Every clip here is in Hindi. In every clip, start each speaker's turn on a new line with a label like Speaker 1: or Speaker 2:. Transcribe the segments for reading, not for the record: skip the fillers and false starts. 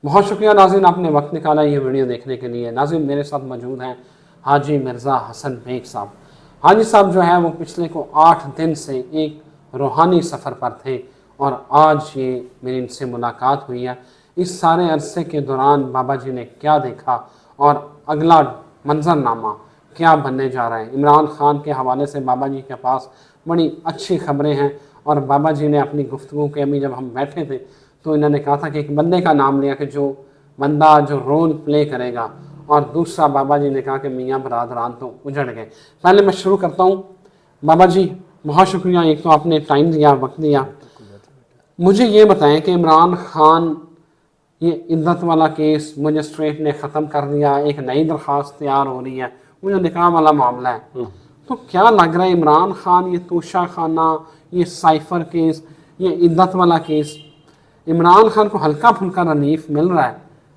Speaker 1: बहुत शुक्रिया नाज़रीन, आपने वक्त निकाला ये वीडियो देखने के लिए। नाज़रीन मेरे साथ मौजूद हैं हाजी मिर्ज़ा हसन बेग साहब। हाजी साहब जो है वो पिछले को 8 दिन से एक रूहानी सफ़र पर थे और आज ये मेरी इनसे मुलाकात हुई है। इस सारे अरसे के दौरान बाबा जी ने क्या देखा और अगला मंजरनामा क्या बनने जा रहा है। इमरान खान के हवाले से बाबा जी के पास बड़ी अच्छी खबरें हैं और बाबा जी ने अपनी गुफ्तगू के अभी जब हम बैठे थे तो इन्होंने कहा था कि एक बंदे का नाम लिया कि जो बंदा जो रोल प्ले करेगा, और दूसरा बाबा जी ने कहा कि मियाँ बरादरान तो उजड़ गए। पहले मैं शुरू करता हूँ। बाबा जी बहुत शुक्रिया, एक तो आपने टाइम दिया, वक्त दिया। मुझे ये बताएं कि इमरान खान ये इद्दत वाला केस मजिस्ट्रेट ने ख़त्म कर दिया, एक नई दरख्वास्त तैयार हो रही है, वो जो निकाह वाला मामला है, तो क्या लग रहा है इमरान खान ये तोशा खाना, ये साइफर केस, ये इद्दत वाला केस, इमरान खान को हल्का फुल्का रिलीफ मिल रहा है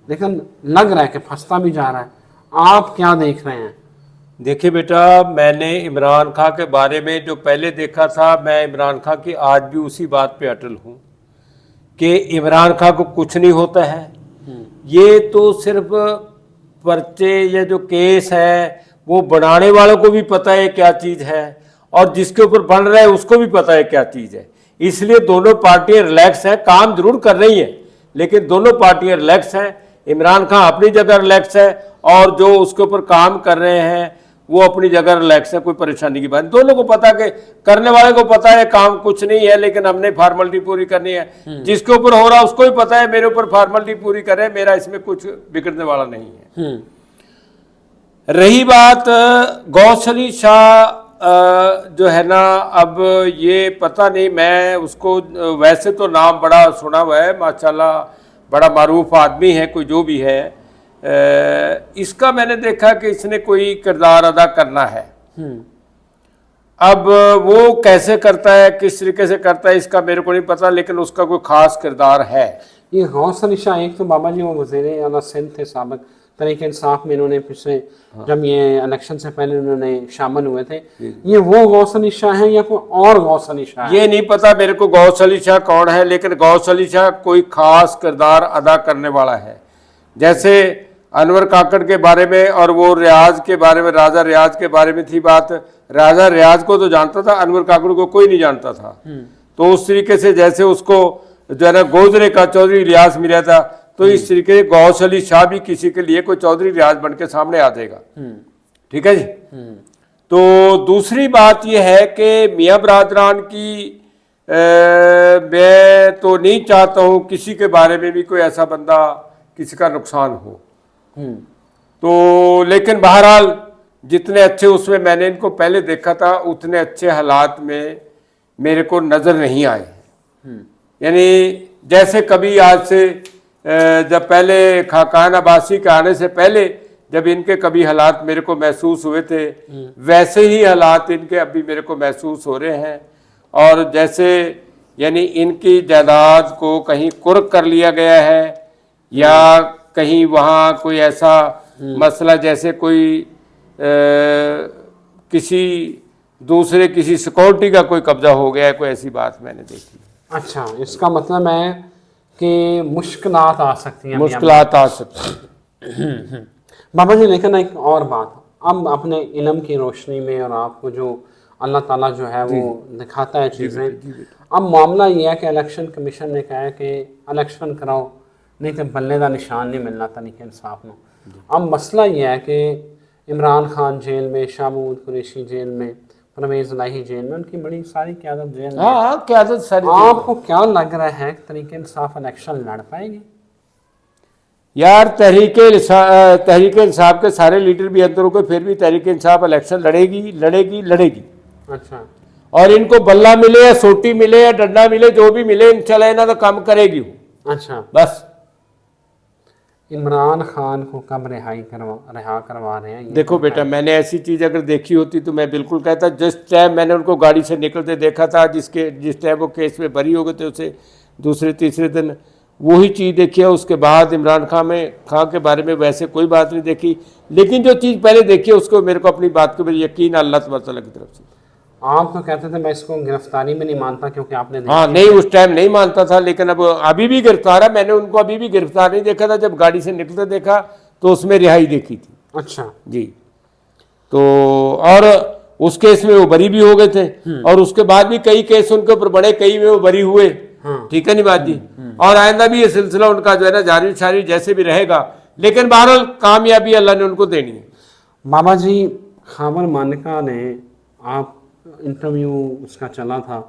Speaker 1: लेकिन लग रहा है कि फंसता भी जा रहा है। आप क्या देख रहे हैं?
Speaker 2: देखिए बेटा, मैंने इमरान खान के बारे में जो पहले देखा था, मैं इमरान खान की आज भी उसी बात पे अटल हूँ कि इमरान खान को कुछ नहीं होता है। ये तो सिर्फ पर्चे या जो केस है वो बनाने वालों को भी पता है क्या चीज़ है और जिसके ऊपर बन रहा है उसको भी पता है क्या चीज़ है। इसलिए दोनों पार्टियां रिलैक्स हैं, काम जरूर कर रही हैं लेकिन दोनों पार्टियां रिलैक्स हैं। इमरान खान अपनी जगह रिलैक्स है और जो उसके ऊपर काम कर रहे हैं वो अपनी जगह रिलैक्स है, कोई परेशानी की बात नहीं। दोनों को पता कि करने वाले को पता है काम कुछ नहीं है लेकिन हमने फॉर्मेलिटी पूरी करनी है। जिसके ऊपर हो रहा है उसको भी पता है मेरे ऊपर फॉर्मेलिटी पूरी करे, मेरा इसमें कुछ बिगड़ने वाला नहीं है। रही बात गौसली शाह जो है ना, अब ये पता नहीं, मैं उसको वैसे तो नाम बड़ा सुना हुआ है, माशाल्लाह बड़ा मारूफ आदमी है, कोई जो भी है। इसका मैंने देखा कि इसने कोई किरदार अदा करना है। अब वो कैसे करता है, किस तरीके से करता है, इसका मेरे को नहीं पता, लेकिन उसका कोई खास किरदार है।
Speaker 1: ये गौस अली शाह, एक तो बाबा जी वो वज़ीर आला सिंध थे साबिक, तरीके इंसाफ में इन्होंने पिछले जब ये इलेक्शन से पहले उन्होंने शामिल हुए थे, ये वो गौस अली शाह है या कोई और गौस अली शाह है?
Speaker 2: ये नहीं पता मेरे को गौस अली शाह कौन है, लेकिन गौस अली शाह कोई खास किरदार अदा करने वाला है। जैसे अनवर काकड़ के बारे में और वो रियाज के बारे में, राजा रियाज के बारे में थी बात, राजा रियाज को तो जानता था, अनवर काकड़ को कोई नहीं जानता था। तो उस तरीके से जैसे उसको जो है ना गोजरे का चौधरी रियाज मिला था, तो इस तरीके से गौस अली शाह भी किसी के लिए कोई चौधरी रियाज बन के सामने आ जाएगा। ठीक है जी। तो दूसरी बात यह है कि मियाँ बरादरान की मैं तो नहीं चाहता हूँ किसी के बारे में भी कोई ऐसा बंदा किसी का नुकसान हो। तो लेकिन बहरहाल जितने अच्छे उसमें मैंने इनको पहले देखा था उतने अच्छे हालात में मेरे को नज़र नहीं आए। यानी जैसे कभी आज से जब पहले खाकान अब्बासी के आने से पहले जब इनके कभी हालात मेरे को महसूस हुए थे, वैसे ही हालात इनके अभी मेरे को महसूस हो रहे हैं। और जैसे यानी इनकी जायदाद को कहीं कुर्क कर लिया गया है या कहीं वहाँ कोई ऐसा मसला जैसे कोई किसी दूसरे किसी सिक्योरिटी का कोई कब्जा हो गया है, कोई ऐसी बात मैंने देखी।
Speaker 1: अच्छा, इसका मतलब है कि मुश्किलात आ सकती हैं,
Speaker 2: मुश्किलात आ सकती हैं।
Speaker 1: बाबा जी लेकिन एक और बात, अब अपने इल्म की रोशनी में और आपको जो अल्लाह ताला जो है वो दिखाता है चीज़ें, अब मामला ये है कि इलेक्शन कमीशन ने कहा है कि इलेक्शन कराओ नहीं तो बल्ले का निशान नहीं मिलना तरीके इंसाफ में। अब मसला ये है कि इमरान खान जेल में, शाह महमूद कुरैशी जेल में, परवेज़ इलाही जेल में, उनकी बड़ी सारी क़यादत जेल में।
Speaker 2: हाँ, क़यादत सारी।
Speaker 1: आपको क्या लग रहा है कि तरीके इंसाफ इलेक्शन लड़ पाएगी?
Speaker 2: यार तहरीक इंसाफ के सारे लीडर भी अंदर हो गए, फिर भी तहरीक इंसाफ इलेक्शन लड़ेगी।
Speaker 1: अच्छा,
Speaker 2: और इनको बल्ला मिले या सोटी मिले या डंडा मिले, जो भी मिले इंशाल्लाह इन्हें तो काम करेगी।
Speaker 1: अच्छा,
Speaker 2: बस
Speaker 1: इमरान खान को कब रिहा करवा रहे हैं?
Speaker 2: देखो बेटा, मैंने ऐसी चीज़ अगर देखी होती तो मैं बिल्कुल कहता। जिस टाइम मैंने उनको गाड़ी से निकलते देखा था, जिस टाइम वो केस में बरी हो गए थे, उसे दूसरे तीसरे दिन वही चीज़ देखी है। उसके बाद इमरान खान के बारे में वैसे कोई बात नहीं देखी, लेकिन जो चीज़ पहले देखी है उसको मेरे को अपनी बात के ऊपर यकीन अल्लाह तबारक की तरफ से।
Speaker 1: आप तो कहते थे मैं इसको गिरफ्तारी में नहीं मानता क्योंकि आपने
Speaker 2: हाँ नहीं, उस टाइम नहीं मानता था, लेकिन अब अभी भी गिरफ्तार है। मैंने उनको अभी भी गिरफ्तार नहीं देखा था, जब गाड़ी से निकलते देखा तो उसमें रिहाई देखी थी
Speaker 1: अच्छा
Speaker 2: जी। तो और उस केस में वो बरी भी हो गए थे, और उसके बाद भी कई केस उनके ऊपर बड़े, कई में वो बरी हुए। ठीक है नहीं बात जी। और आइंदा भी ये सिलसिला उनका जो है ना जारी शारी जैसे भी रहेगा, लेकिन बहरहाल कामयाबी अल्लाह ने उनको देनी है।
Speaker 1: बाबा जी, खाबर मानिका ने, आप इंटरव्यू उसका चला था,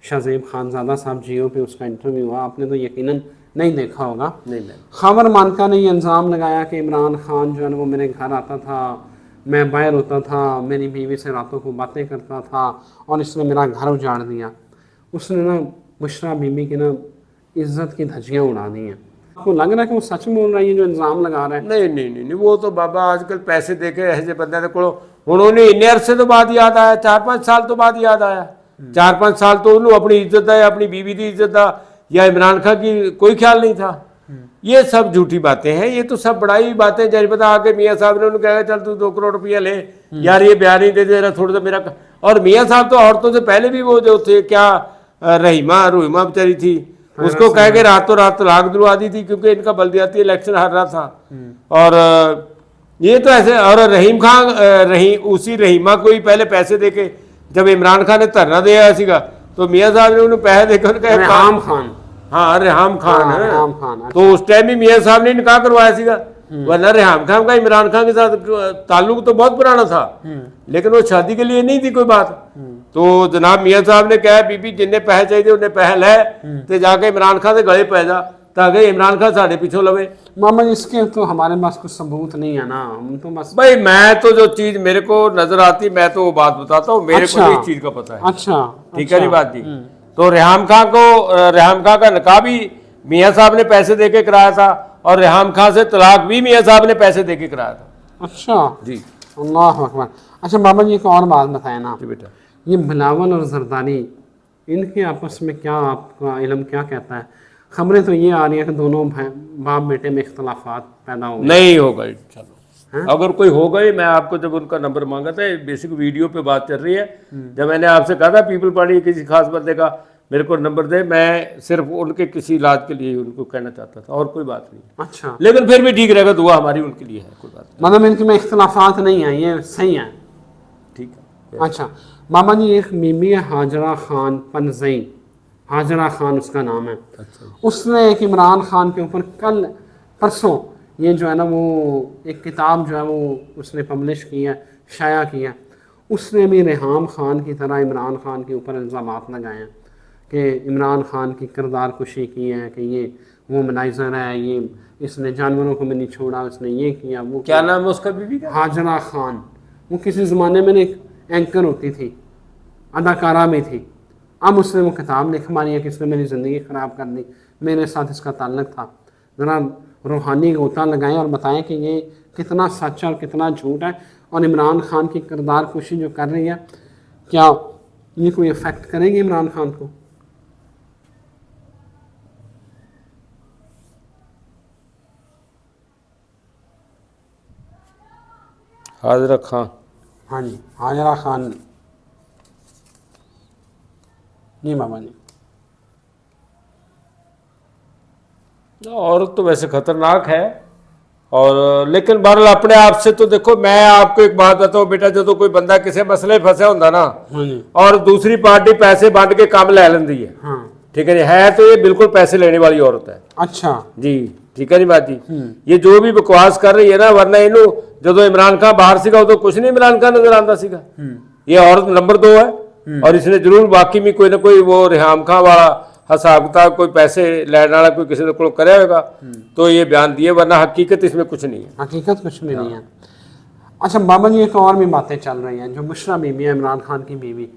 Speaker 1: शाहजेब खानजादा साहब जियो पे उसका इंटरव्यू हुआ, आपने तो यकीनन नहीं देखा होगा।
Speaker 2: नहीं
Speaker 1: खाबर मानिका ने ये इल्ज़ाम लगाया कि इमरान खान जो है वो मेरे घर आता था, मैं बाहर होता था, मेरी बीवी से रातों को बातें करता था और इसने मेरा घर उजाड़ दिया। उसने ना बुशरा बीबी की ना इज्जत की धज्जियाँ उड़ा दी हैं। आपको लग रहा है कि वो सच बोल रहा है ये जो इल्ज़ाम लगा रहा है?
Speaker 2: नहीं नहीं नहीं नहीं, वो तो बाबा आजकल पैसे देके ऐसे बंदे को उन्होंने इन्ने अरसे तो बाद याद आया, 4-5 साल तो बाद याद आया। 4-5 साल तो उन्होंने अपनी इज्जत है, अपनी बीवी की इज्जत है, या इमरान खान की कोई ख्याल नहीं था। ये सब झूठी बातें हैं, ये तो सब बड़ाई बातें। जैसे पता आके मियाँ साहब ने उन्होंने कहा चल तू 2 करोड़ रुपया ले, यार ये बयान ही दे रहा थोड़ा सा मेरा। और मियाँ साहब तो औरतों से पहले भी वो जो थे क्या, रूहिमा बेचारी थी, उसको कह के रातों रात तलाक दिलवा दी थी, क्योंकि इनका बल्दियाती इलेक्शन हार रहा था। और ये तो ऐसे। और रहीम खान उसी रहीमा को ही पहले पैसे देके, जब इमरान खान ने धरना दिया सीगा, तो मियाँ साहब ने उन्हें पैसे देकर
Speaker 1: रेहाम खान,
Speaker 2: हाँ रेहाम खान है,
Speaker 1: रेहाम खान,
Speaker 2: तो उस टाइम भी मियाँ साहब ने निकाह करवाया सीगा। वरना रेहाम खान का इमरान खान के साथ ताल्लुक तो बहुत पुराना था, लेकिन वो शादी के लिए नहीं थी कोई बात। तो जनाब मियाँ साहब ने कहा बीबी जिन्हें पैसे चाहिए उन्हें पैसे लै ते जाके इमरान खान से गले पै जा, ताकि इमरान खान साढ़े पीछे लवे।
Speaker 1: मामा जी इसके तो हमारे पास कुछ सबूत नहीं है ना, हम तो बस
Speaker 2: भाई मैं तो जो चीज मेरे को नजर आती मैं तो वो बात बताता हूँ, मेरे
Speaker 1: अच्छा,
Speaker 2: को इस चीज का पता है।
Speaker 1: अच्छा
Speaker 2: ठीक है नहीं बात जी। तो रेहाम खान का निकाह भी मियाँ साहब ने पैसे देके कराया था, और रेहाम खान से तलाक भी मियाँ साहब ने पैसे देके कराया था।
Speaker 1: अच्छा
Speaker 2: जी
Speaker 1: अल्लाह अकबर। अच्छा बाबा जी एक और बात बताएं ना,
Speaker 2: जी बेटा।
Speaker 1: ये बिलावल और जरदारी इनके आपस में क्या, आपका इल्म क्या कहता है? खबरें तो ये आ रही है कि दोनों बाप बेटे में इख्तलाफात पैदा हो गए।
Speaker 2: नहीं होगा चलो, अगर कोई हो गई, मैं आपको जब उनका नंबर मांगा था, बेसिक वीडियो पे बात चल रही है, जब मैंने आपसे कहा था पीपल पार्टी किसी खास बंदे का मेरे को नंबर दे, मैं सिर्फ उनके किसी इलाज के लिए उनको कहना चाहता था, और कोई बात नहीं।
Speaker 1: अच्छा,
Speaker 2: लेकिन फिर भी ठीक रहेगा, दुआ हमारी उनके लिए है, कोई बात
Speaker 1: मतलब इनके में इख्तलाफात नहीं है, ये सही है।
Speaker 2: नहीं। ठीक है।
Speaker 1: अच्छा मामा जी, एक बीबी है हाजरा खान पनजई, हाजरा खान उसका नाम है।
Speaker 2: अच्छा।
Speaker 1: उसने एक इमरान खान के ऊपर कल परसों ये जो है ना वो एक किताब जो है वो उसने पब्लिश की है, शाया की है। उसने भी रेहाम खान की तरह इमरान खान के ऊपर इल्ज़ामात लगाए हैं कि इमरान खान की किरदार कुशी की है, कि ये वो मनाइजर है, ये इसने जानवरों को भी नहीं छोड़ा, उसने ये किया वो
Speaker 2: क्या
Speaker 1: किया।
Speaker 2: नाम है उसका बीबी का?
Speaker 1: हाजरा खान, वो किसी ज़माने में एक एंकर होती थी, अदाकारा में थी। अब उसने वो किताब लिख मारी है कि इसने मेरी ज़िंदगी ख़राब कर दी, मेरे साथ इसका ताल्लुक था। ज़रा रूहानी गोता लगाएं और बताएं कि ये कितना सच और कितना झूठ है, और इमरान खान की किरदार कुशी जो कर रही है, क्या ये कोई इफ़ेक्ट करेगी इमरान खान को?
Speaker 2: हाजरा खान।
Speaker 1: हाँ जी, हाजरा खान जी मामा जी।
Speaker 2: औरत तो वैसे खतरनाक है, और लेकिन बहरहाल अपने आप से तो देखो, मैं आपको एक बात बताऊं बेटा, जो कोई बंदा किसी मसले फंसे होंदा ना,
Speaker 1: हाँ जी,
Speaker 2: और दूसरी पार्टी पैसे बांट के काम ले लेंदी है,
Speaker 1: हाँ
Speaker 2: ठीक है जी, है तो ये बिल्कुल पैसे लेने वाली औरत है
Speaker 1: अच्छा
Speaker 2: जी। ठीक है जी बात जी। ये जो भी बकवास कर रही है ना, वरना इनू जो इमरान खान बाहर सीगा उदो कुछ नहीं इमरान खान नजर आता सीगा। ये औरत नंबर 2 है, और इसने जरूर बाकी में कोई ना कोई वो रेहाम खान वाला हिसाब किताब, कोई पैसे लैने वाला कोई किसी को करे होगा, तो ये बयान दिए, वरना हकीकत इसमें कुछ नहीं है।
Speaker 1: हकीकत कुछ भी नहीं है। अच्छा बाबा जी एक और भी बातें चल रही हैं, जो बुशरा बीबी है इमरान खान की बीवी,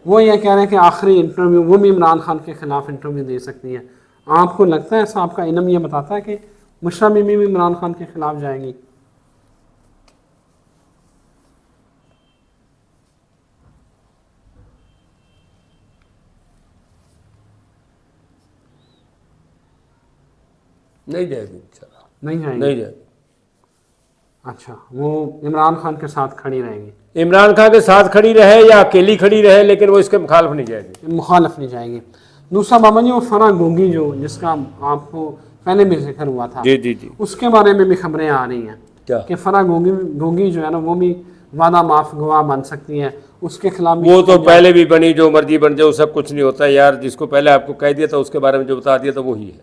Speaker 1: वो ये कह रहे हैं कि आखिरी इंटरव्यू वो भी इमरान खान के खिलाफ इंटरव्यू दे सकती है। आपको लगता है ऐसा? आपका इल्म ये बताता है कि बुशरा बीबी भी इमरान खान के खिलाफ जाएगी?
Speaker 2: नहीं जाएगी इंशाल्लाह,
Speaker 1: नहीं जाएगी।
Speaker 2: नहीं जाएगी।
Speaker 1: अच्छा, वो इमरान खान के साथ खड़ी रहेगी,
Speaker 2: इमरान खान के साथ खड़ी रहे या अकेली खड़ी रहे, लेकिन वो इसके मुखालिफ नहीं जाएगी।
Speaker 1: मुखालफ नहीं जाएगी। दूसरा बाबा जी, वो फराह गोगी जो जिसका आपको पहले भी जिक्र हुआ था,
Speaker 2: जी जी जी।
Speaker 1: उसके बारे में भी खबरें आ रही हैं
Speaker 2: क्या?
Speaker 1: कि फराह गोगी जो है ना, वो भी वादा माफ गवाह बन सकती है, उसके खिलाफ भी
Speaker 2: वो तो पहले भी बनी, जो मर्जी बन जाए, उसका कुछ नहीं होता यार। जिसको पहले आपको कह दिया था उसके बारे में जो बता दिया था वही है,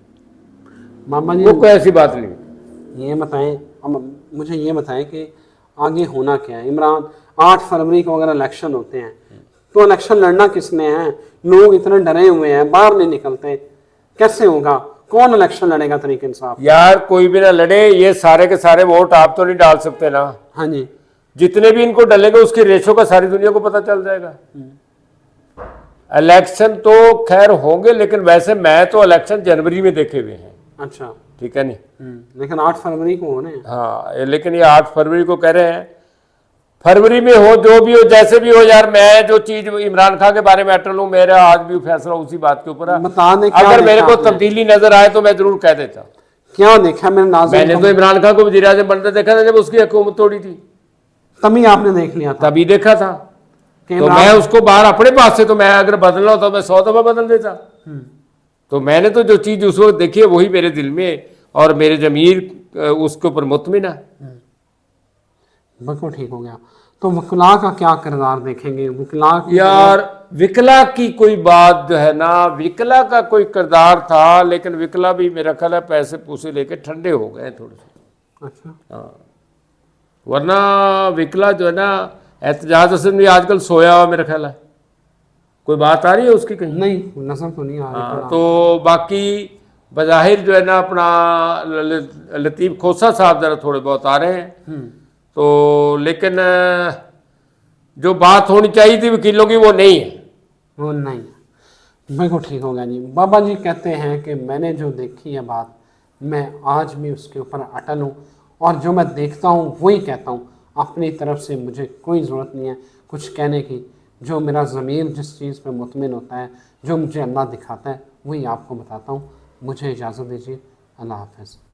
Speaker 1: मामा जी।
Speaker 2: वो कोई ऐसी बात नहीं।
Speaker 1: ये बताएं, मुझे ये बताएं कि आगे होना क्या है। इमरान 8 फरवरी को अगर इलेक्शन होते हैं तो इलेक्शन लड़ना किसने है? लोग इतने डरे हुए हैं, बाहर नहीं निकलते, कैसे होगा? कौन इलेक्शन लड़ेगा तरीके इंसाफ?
Speaker 2: यार कोई भी ना लड़े, ये सारे के सारे वोट आप तो नहीं डाल सकते ना।
Speaker 1: हाँ जी।
Speaker 2: जितने भी इनको डलेंगे उसकी रेशो का सारी दुनिया को पता चल जाएगा। इलेक्शन तो खैर होंगे, लेकिन वैसे मैं तो इलेक्शन जनवरी में देखे हुए हैं।
Speaker 1: अच्छा,
Speaker 2: ठीक है नहीं,
Speaker 1: लेकिन 8 फरवरी को होने हैं।
Speaker 2: हाँ, लेकिन ये 8 फरवरी को कह रहे हैं। फरवरी में हो, जो भी हो, जैसे भी हो यार, मैं जो चीज इमरान खान के बारे में अटल हूँ, मेरा आज भी फैसला उसी बात के ऊपर है।
Speaker 1: बता दें क्या
Speaker 2: अगर मेरे
Speaker 1: देखा
Speaker 2: को
Speaker 1: आपने?
Speaker 2: तब्दीली नजर आए तो मैं जरूर कह देता।
Speaker 1: क्या देखा मेरे नाज़रीन?
Speaker 2: मैंने तो इमरान खान को वज़ीर आज़म बनते देखा था जब उसकी हुकूमत तोड़ी थी,
Speaker 1: तभी आपने देख लिया था
Speaker 2: तभी देखा था।
Speaker 1: कि
Speaker 2: तो
Speaker 1: इमरान-
Speaker 2: मैं उसको बाहर अपने पास से, तो मैं अगर बदलना होता मैं 100 दफा बदल देता। तो मैंने तो जो चीज उस वक्त देखी है वही मेरे दिल में और मेरे जमीर उसके ऊपर मुतमिन है।
Speaker 1: बिल्कुल ठीक हो गया। तो वकला का क्या किरदार देखेंगे? वकला
Speaker 2: यार विकला की कोई बात जो है ना, विकला का कोई किरदार था, लेकिन विकला भी मेरा ख्याल है पैसे पूसे लेके ठंडे हो गए थोड़े से।
Speaker 1: अच्छा,
Speaker 2: हाँ, वरना विकला जो है ना, एहतजाज हसन भी आजकल सोया हुआ मेरा ख्याल है। कोई बात आ रही है उसकी कहीं?
Speaker 1: नहीं नजर तो नहीं आ रही।
Speaker 2: हाँ, तो बाकी बज़ाहिर जो है ना अपना लतीफ़ खोसा साहब जरा थोड़े बहुत आ रहे हैं। तो लेकिन जो बात होनी चाहिए थी वकीलों की वो नहीं है।
Speaker 1: वो नहीं, बिल्कुल ठीक हो गया जी। बाबा जी कहते हैं कि मैंने जो देखी है बात, मैं आज भी उसके ऊपर अटल हूँ और जो मैं देखता हूँ वही कहता हूँ। अपनी तरफ से मुझे कोई ज़रूरत नहीं है कुछ कहने की। जो मेरा ज़मीर जिस चीज़ पे मुतमिन होता है, जो मुझे अल्लाह दिखाता है, वही आपको बताता हूँ। मुझे इजाज़त दीजिए। अल्लाह हाफ़िज़।